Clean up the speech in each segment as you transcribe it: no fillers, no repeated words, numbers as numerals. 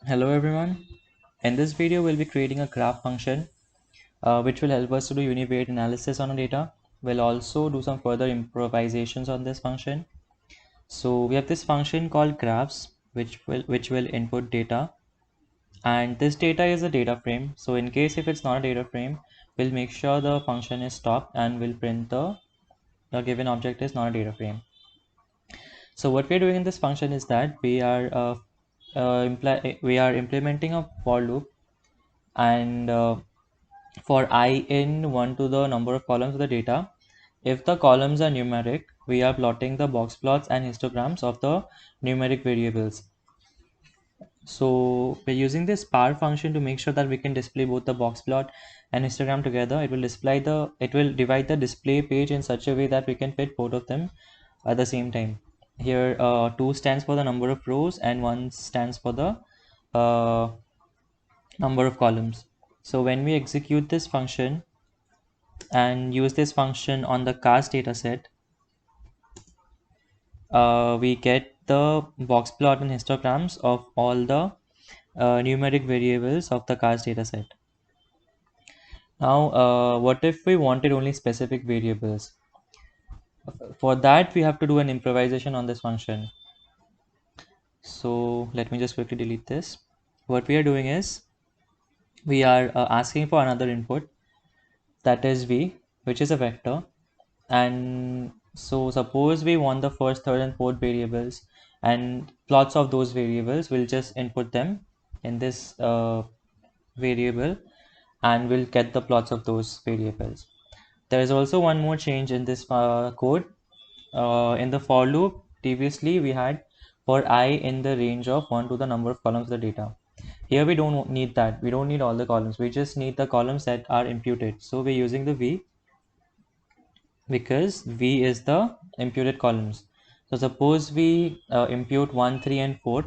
Hello everyone. In this video, we'll be creating a graph function which will help us to do univariate analysis on our data. We'll also do some further improvisations on this function. So we have this function called graphs which will input data, and this data is a data frame. So in case if it's not a data frame, we'll make sure the function is stopped and we'll print the given object is not a data frame. So what we're doing in this function is that we are implementing a for loop, and for I in 1 to the number of columns of the data. If the columns are numeric, we are plotting the box plots and histograms of the numeric variables. So we're using this power function to make sure that we can display both the box plot and histogram together. It will divide the display page in such a way that we can fit both of them at the same time. Here 2 stands for the number of rows and 1 stands for the uh, number of columns. So when we execute this function and use this function on the cast dataset, we get the box plot and histograms of all the numeric variables of the cast dataset. Now, what if we wanted only specific variables? For that, we have to do an improvisation on this function. So let me just quickly delete this. What we are doing is we are asking for another input, that is v, which is a vector. And so suppose we want the first, third and fourth variables, and plots of those variables. We'll just input them in this variable and we'll get the plots of those variables. There is also one more change in this code. In the for loop, previously we had for I in the range of 1 to the number of columns of the data. Here we don't need that. We don't need all the columns. We just need the columns that are imputed. So we're using the v because v is the imputed columns. So suppose we impute 1, 3 and 4,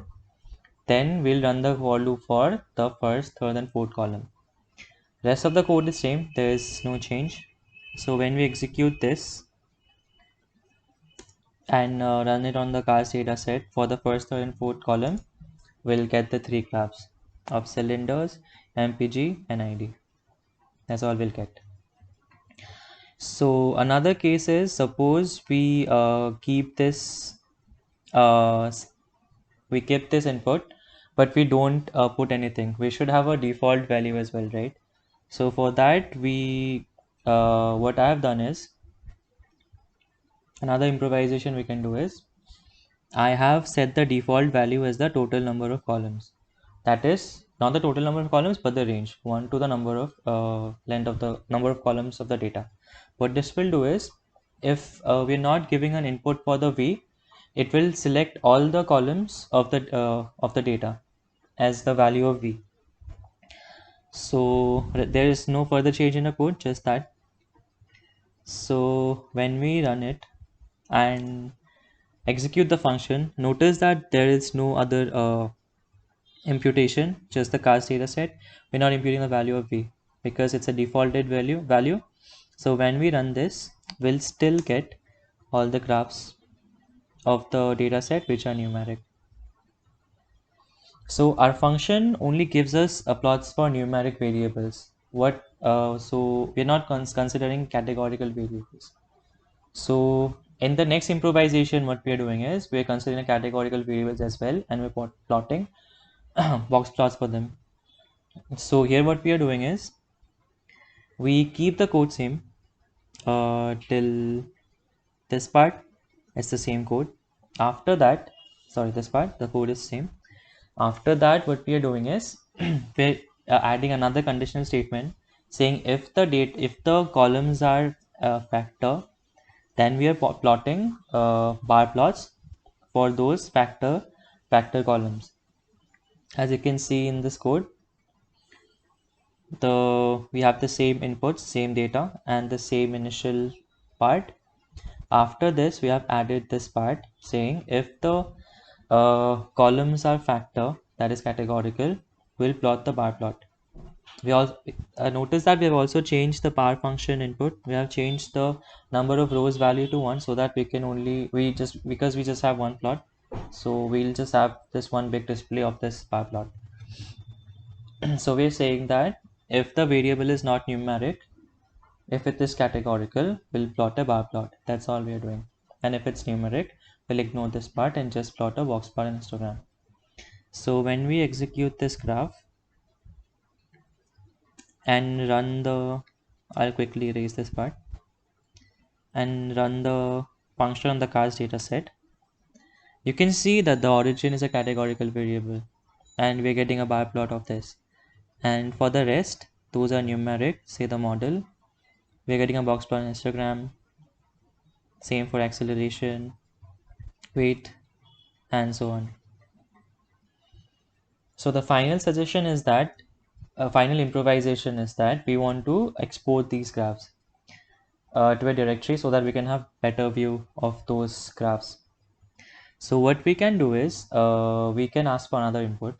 then we'll run the for loop for the first, third and fourth column. Rest of the code is same, there is no change. So when we execute this and run it on the cast data set for the first, third and fourth column, we'll get the 3 graphs of cylinders, MPG and ID. That's all we'll get. So another case is, suppose we keep this input, but we don't put anything. We should have a default value as well, right? So for that, what I have done is, another improvisation we can do is, I have set the default value as the total number of columns. That is not the total number of columns, but the range 1 to the number of length of the number of columns of the data. What this will do is, if we're not giving an input for the v, it will select all the columns of the data as the value of v. So there is no further change in the code, just that. So when we run it and execute the function, notice that there is no other imputation, just the cast data set. We're not imputing the value of v because it's a defaulted value. So when we run this, we'll still get all the graphs of the data set which are numeric. So our function only gives us plots for numeric variables. So we're not considering categorical variables. So in the next improvisation, what we are doing is we are considering categorical variables as well, and we're plotting box plots for them. So here what we are doing is we keep the code same till this part. It's the same code. After that, sorry, this part, the code is same. After that, what we are doing is we're adding another conditional statement saying if the columns are a factor, then we are plotting bar plots for those factor columns. As you can see in this code, we have the same inputs, same data, and the same initial part. After this, we have added this part saying if the columns are factor, that is categorical, we'll plot the bar plot. We also notice that we have also changed the power function input. We have changed the number of rows value to 1 so that because we just have one plot, so we'll just have this one big display of this bar plot. So we're saying that if the variable is not numeric, if it is categorical, we'll plot a bar plot. That's all we're doing. And if it's numeric, we'll ignore this part and just plot a box plot in histogram. So when we execute this graph and run the, I'll quickly erase this part, and run the function on the cars data set, you can see that the origin is a categorical variable and we're getting a bar plot of this. And for the rest, those are numeric, say the model. We're getting a box plot on histogram, same for acceleration, weight, and so on. So the final suggestion is that, final improvisation is that we want to export these graphs to a directory so that we can have better view of those graphs. So what we can do is we can ask for another input,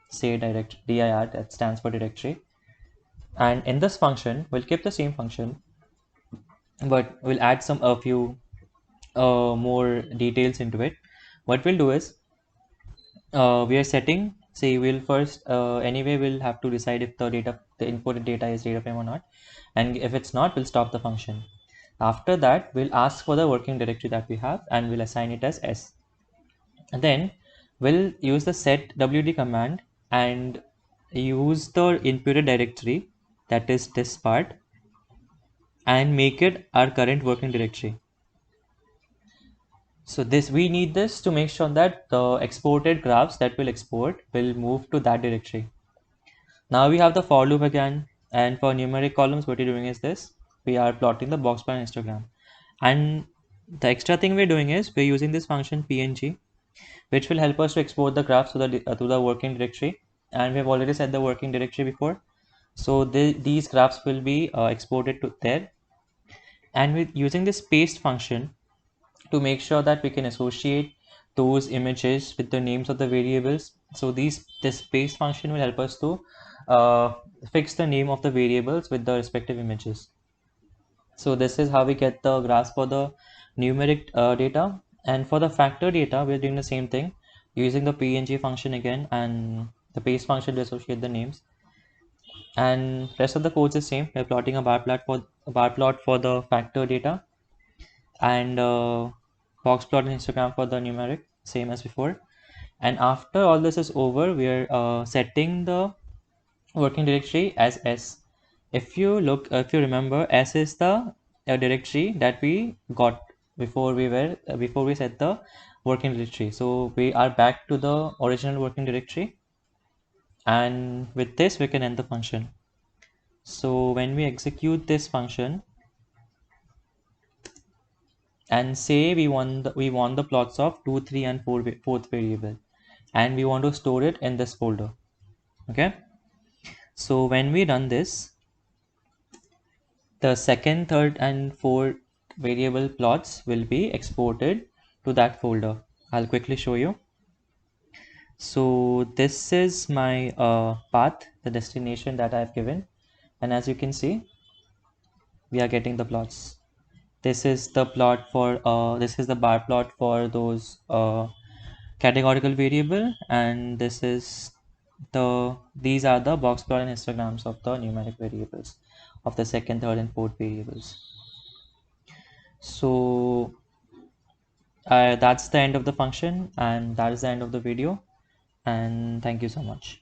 say dir, that stands for directory. And in this function, we'll keep the same function, but we'll add a few more details into it. What we'll do is we are setting, say we'll first anyway we'll have to decide if the input data is data frame or not, and if it's not, we'll stop the function. After that, we'll ask for the working directory that we have and we'll assign it as S. And then we'll use the set wd command and use the imputed directory, that is this part, and make it our current working directory. So this, we need this to make sure that the exported graphs that we'll export will move to that directory. Now we have the for loop again, and for numeric columns, what we're doing is this: we are plotting the box plot histogram. And the extra thing we're doing is we're using this function png, which will help us to export the graphs to the working directory. And we have already set the working directory before, so these graphs will be exported to there. And with using this paste function to make sure that we can associate those images with the names of the variables. So this paste function will help us to fix the name of the variables with the respective images. So this is how we get the graphs for the numeric data. And for the factor data, we're doing the same thing, using the png function again and the paste function to associate the names. And rest of the code is same. We're plotting a bar plot for the factor data, and box plot in histogram for the numeric, same as before. And after all this is over, we are setting the working directory as S. If you remember, S is the directory that we got before we set the working directory. So we are back to the original working directory, and with this we can end the function. So when we execute this function and say we want the plots of 2, 3, and 4 fourth variable, and we want to store it in this folder. Okay, so when we run this, the second, third, and fourth variable plots will be exported to that folder. I'll quickly show you. So this is my path, the destination that I've given, and as you can see, we are getting the plots. This is the plot for this is the bar plot for those categorical variable, and these are the box plot and histograms of the numeric variables of the second, third, and fourth variables. So that's the end of the function, and that is the end of the video, and thank you so much.